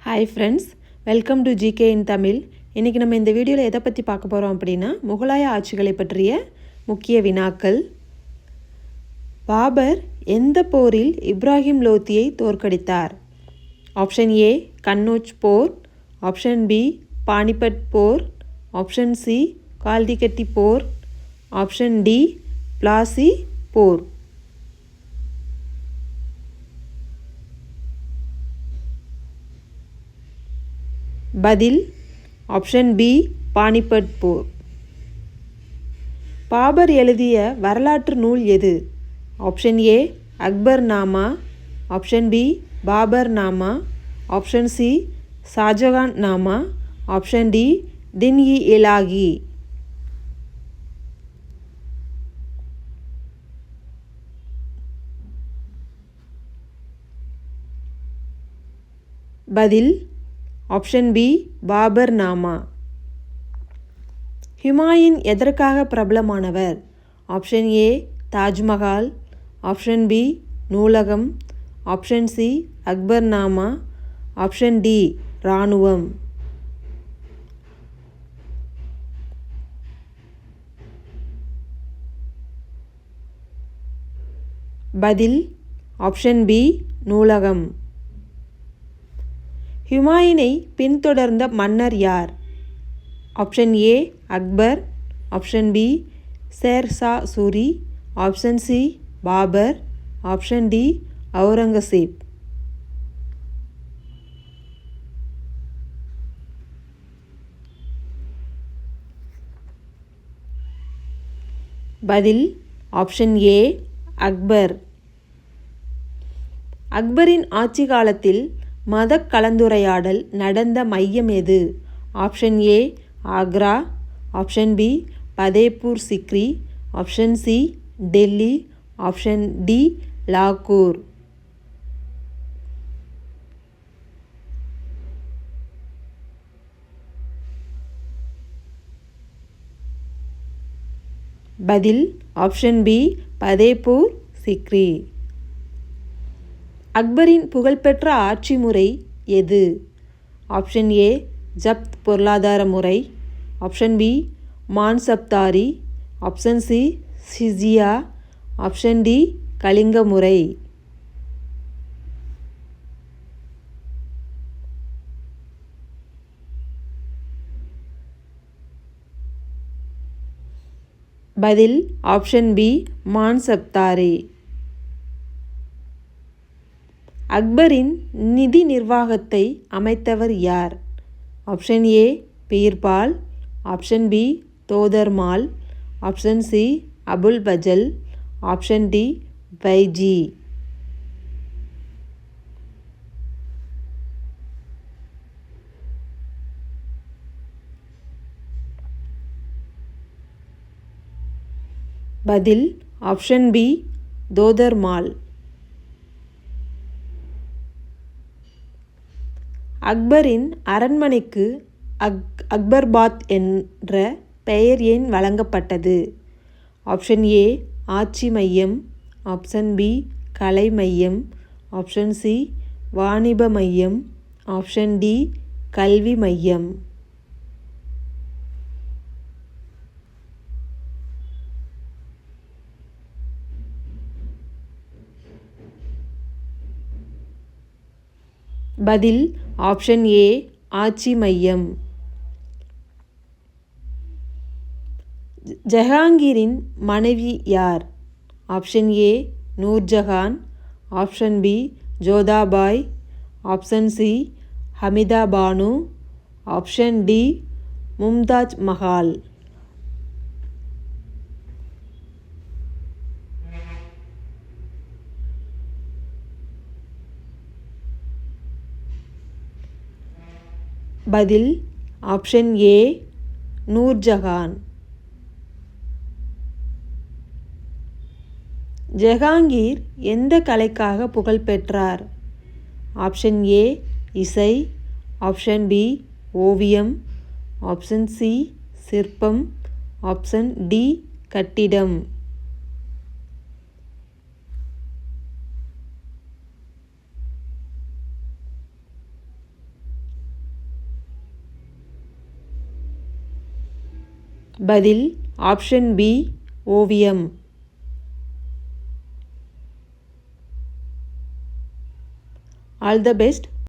Hi friends, welcome to GK in Tamil. இன்றைக்கி நம்ம இந்த வீடியோவில் எதை பற்றி பார்க்க போகிறோம் அப்படின்னா, முகலாய ஆட்சிகளை பற்றிய முக்கிய வினாக்கள். பாபர் எந்த போரில் இப்ராஹிம் லோத்தியை தோற்கடித்தார்? ஆப்ஷன் ஏ கன்னோஜ் போர், ஆப்ஷன் பி பானிபட் போர், ஆப்ஷன் சி கால்திகட்டி போர், ஆப்ஷன் டி பிளாசி போர். பதில் ஆப்ஷன் பி பானிபட் போர். பாபர் எழுதிய வரலாற்று நூல் எது? Option A Akbar Nama, option B Babur Nama, option C Shahjahan Nama, option D Din i Ilahi. பதில் ஆப்ஷன் பி பாபர் நாமா. ஹுமாயூன் எதற்காக பிரபலமானவர்? Option A Taj Mahal, option B நூலகம், option C Akbar Nama, option D இராணுவம். பதில் ஆப்ஷன் பி நூலகம். ஹுமாயூனை பின்தொடர்ந்த மன்னர் யார்? Option A Akbar, option B Sher Shah Suri, option C Babur, option D Aurangzeb. பதில் ஆப்ஷன் ஏ அக்பர். அக்பரின் ஆட்சி காலத்தில் மத கலந்துரையாடல் நடந்த மையம் எது? Option A Agra, option B Fatehpur Sikri, option C Delhi, option D லாகூர். பதில் ஆப்ஷன் பி பதேப்பூர் சிக்ரி. அக்பரின் புகழ்பெற்ற ஆட்சி முறை எது? ஆப்ஷன் ஏ ஜப்த் பொருளாதார முறை, option B Mansabdari, option C Jizya, option D கலிங்க முறை. பதில் ஆப்ஷன் பி மான்சப்தாரி. அக்பரின் நிதி நிர்வாகத்தை அமைத்தவர் யார்? Option A Birbal, option B Todarmal, option C Abul Fazal, option D Faizi. பதில் ஆப்ஷன் பி தோதர்மால். அக்பரின் அரண்மனைக்கு அக்பர்பாத் என்ற பெயர் ஏன் வழங்கப்பட்டது? ஆப்ஷன் ஏ ஆட்சி மையம், ஆப்ஷன் பி கலை மையம், ஆப்ஷன் சி வாணிப மையம், ஆப்ஷன் டி கல்வி மையம். பதில் ஆப்ஷன் ஏ ஆட்சி மையம். ஜஹாங்கீரின் மனைவி யார்? Option A Nur Jahan, option B Jodhabai, option C Hamida Banu, option D Mumtaz Mahal. பதில் ஆப்ஷன் ஏ நூர்ஜஹான். ஜஹாங்கீர் எந்த கலைக்காக புகழ் பெற்றார்? ஆப்ஷன் ஏ இசை, ஆப்ஷன் பி ஓவியம், ஆப்ஷன் சி சிற்பம், ஆப்ஷன் டி கட்டிடம். பதில் ஆப்ஷன் பி ஓவியம். All the best.